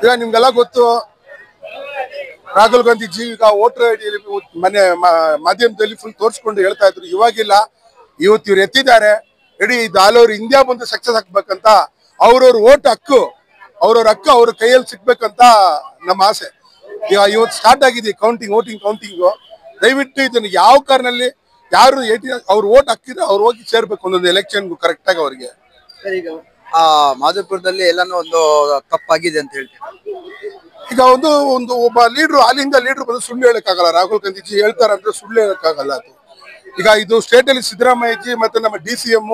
ಈಗ ನಿಮ್ಗೆಲ್ಲ ಗೊತ್ತು, ರಾಹುಲ್ ಗಾಂಧಿ ಜಿ ಈಗ ವೋಟರ್ ಐಡಿ ಮನೆ ಮಾಧ್ಯಮದಲ್ಲಿ ಫುಲ್ ತೋರಿಸ್ಕೊಂಡು ಹೇಳ್ತಾ ಇದ್ರು. ಇವಾಗಿಲ್ಲ, ಇವತ್ತು ಇವ್ರು ಎತ್ತಿದ್ದಾರೆ. ಇಡೀ ಇದು ಆಲ್ ಓವರ್ ಇಂಡಿಯಾ ಬಂದು ಸಕ್ಸಸ್ ಆಗ್ಬೇಕಂತ ಅವ್ರವ್ರ ವೋಟ್ ಹಕ್ಕು ಅವ್ರ ಕೈಯಲ್ಲಿ ಸಿಗ್ಬೇಕಂತ ನಮ್ಮ ಆಸೆ. ಈಗ ಇವತ್ತು ಸ್ಟಾರ್ಟ್ ಆಗಿದೆ ವೋಟಿಂಗ್ ಕೌಂಟಿಂಗು. ದಯವಿಟ್ಟು ಇದನ್ನು ಯಾವ ಕಾರಣದಲ್ಲಿ ಯಾರು ಅವ್ರ ವೋಟ್ ಹಾಕಿದ್ರೆ ಅವ್ರು ಹೋಗಿ ಸೇರ್ಬೇಕು ಒಂದೊಂದು ಎಲೆಕ್ಷನ್ಗೂ ಕರೆಕ್ಟ್ ಆಗಿ ಅವ್ರಿಗೆ. ಈಗ ಮಾಧವಪುರದಲ್ಲಿ ಎಲ್ಲಾನು ಒಂದು ತಪ್ಪಾಗಿದೆ ಅಂತ ಹೇಳ್ತೀನಿ. ಈಗ ಒಬ್ಬ ಲೀಡ್ರು ಅಲ್ಲಿಂದ ಲೀಡ್ರು ಬಂದು ಸುಳ್ಳು ಹೇಳಕ್ಕಾಗಲ್ಲ. ರಾಹುಲ್ ಗಾಂಧೀಜಿ ಹೇಳ್ತಾರಂದ್ರೆ ಸುಳ್ಳು ಹೇಳಕ್ಕಾಗಲ್ಲ. ಅದು ಈಗ ಇದು ಸ್ಟೇಟ್ ಅಲ್ಲಿ ಸಿದ್ದರಾಮಯ್ಯಜಿ ಮತ್ತೆ ನಮ್ಮ DCM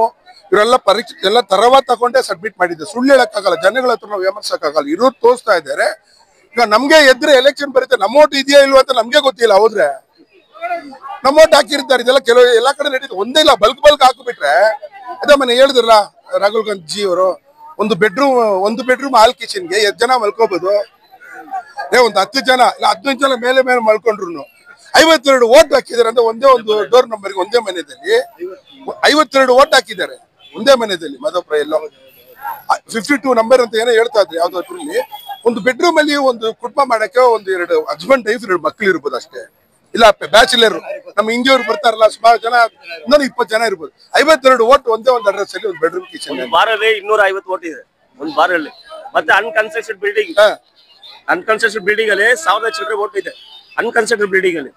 ಇವರೆಲ್ಲ ಪರೀಕ್ಷೆ ಎಲ್ಲ ತರವ ತಗೊಂಡೇ ಸಬ್ಮಿಟ್ ಮಾಡಿದ್ದೆ. ಸುಳ್ಳು ಹೇಳಕ್ಕಾಗಲ್ಲ, ಜನಗಳ ಹತ್ರ ನಾವು ವಿಮರ್ಶಕ್ಕಾಗಲ್ಲ. ಇರೋದು ತೋರಿಸ್ತಾ ಇದ್ದಾರೆ. ಈಗ ನಮ್ಗೆ ಎದ್ರೆ ಎಲೆಕ್ಷನ್ ಬರುತ್ತೆ, ನಮ್ಮ ಓಟ್ ಇದೆಯಾ ಇಲ್ವಾ ಅಂತ ನಮ್ಗೆ ಗೊತ್ತಿಲ್ಲ. ಹೋದ್ರೆ ನಮ್ಮ ಓಟ್ ಹಾಕಿರ್ತಾರೆ. ಇದೆಲ್ಲ ಕೆಲವು ಎಲ್ಲಾ ಕಡೆ ನಡೀತದೆ. ಒಂದೇ ಇಲ್ಲ, ಬಲ್ಕ್ ಹಾಕಿಬಿಟ್ರೆ ಅದೇ ಮನೆ ಹೇಳಿದ್ರಲ್ಲ ರಾಹುಲ್ ಗಾಂಧಿ ಅವರು, ಒಂದು ಬೆಡ್ರೂಮ್ ಹಾಲ್ ಕಿಚನ್ಗೆ 8 ಜನ ಮಲ್ಕೋಬಹುದು. ಒಂದು 10 ಜನ ಇಲ್ಲ 15 ಜನ ಮೇಲೆ ಮಲ್ಕೊಂಡ್ರು 52 ವೋಟ್ ಹಾಕಿದ್ದಾರೆ ಅಂದ್ರೆ ಒಂದೇ ಒಂದು ಡೋರ್ ನಂಬರ್ಗೆ ಒಂದೇ ಮನೆಯಲ್ಲಿ 52 ವೋಟ್ ಹಾಕಿದ್ದಾರೆ ಒಂದೇ ಮನೆಯಲ್ಲಿ. ಮಾಧವಪುರ ಎಲ್ಲೋ 52 ನಂಬರ್ ಅಂತ ಏನೋ ಹೇಳ್ತಾ ಇದ್ರು ಯಾವ್ದೋ ಅದ್ರಲ್ಲಿ. ಒಂದು ಬೆಡ್ರೂಮ್ ಅಲ್ಲಿ ಒಂದು ಕುಟುಂಬ ಮಾಡಕ್ಕೆ ಒಂದು 2 ಹಸ್ಬೆಂಡ್ ವೈಫ್ 2 ಮಕ್ಳು ಇರ್ಬೋದು ಅಷ್ಟೇ. ಇಲ್ಲ ಬ್ಯಾಚುಲರ್ ನಮ್ಮ ಇಂಡಿಯವ್ರು ಬರ್ತಾರಲ್ಲ ಸುಮಾರು ಜನ, ಇನ್ನೊಂದು 20 ಜನ ಇರ್ಬೋದು. 52 ವೋಟ್ ಒಂದೇ ಒಂದು ಅಡ್ರೆಸ್ ಅಲ್ಲಿ ಒಂದು ಬೆಡ್ರೂಮ್ ಕಿಚನ್. ಬಾರಲ್ಲಿ 250 ವೋಟ್ ಇದೆ ಒಂದು ಬಾರಲ್ಲಿ. ಮತ್ತೆ ಅನ್ಕನ್ಸ್ಟ್ರಕ್ಟೆಡ್ ಬಿಲ್ಡಿಂಗ್ ಅಲ್ಲಿ 1000 ಚಿಲ್ಲರೆ ವೋಟ್ ಇದೆ ಅನ್ಕನ್ಸ್ಟ್ರಕ್ಟೆಡ್ ಬಿಲ್ಡಿಂಗ್ ಅಲ್ಲಿ.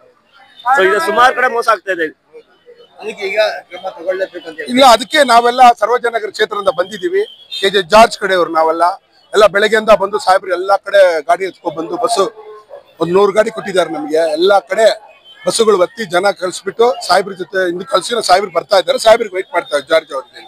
ಸೊ ಈಗ ಸುಮಾರು ಕಡೆ ಮೋಸ ಆಗ್ತಾ ಇದೆ. ಇಲ್ಲ, ಅದಕ್ಕೆ ನಾವೆಲ್ಲ ಸರ್ವಜನಗರ ಕ್ಷೇತ್ರದಿಂದ ಬಂದಿದ್ದೀವಿ. KJ ಜಾರ್ಜ್ ಕಡೆಯವರು ನಾವೆಲ್ಲ ಬೆಳಗ್ಗೆಯಿಂದ ಬಂದು ಸಾಹೇಬ್ರು ಎಲ್ಲಾ ಕಡೆ ಗಾಡಿ ಎತ್ಕೊಂಡ್ ಬಂದು ಬಸ್ಸು ಒಂದು 100 ಗಾಡಿ ಕೊಟ್ಟಿದ್ದಾರೆ ನಮಗೆ. ಎಲ್ಲಾ ಕಡೆ ಬಸ್ಸುಗಳು ಬತ್ತಿ ಜನ ಕಳ್ಸಿಬಿಟ್ಟು ಸಾಹೇಬ್ರ ಜೊತೆ ಇಂದು ಕಳ್ಸಿ ಸಾಹೇಬ್ರು ಬರ್ತಾ ಇದ್ದಾರೆ. ಸಾಹೇಬ್ರಿಗೆ ವೈಟ್ ಮಾಡ್ತಾರೆ ಜಾರ್ಜ್ ಅವ್ರಿಗೆ.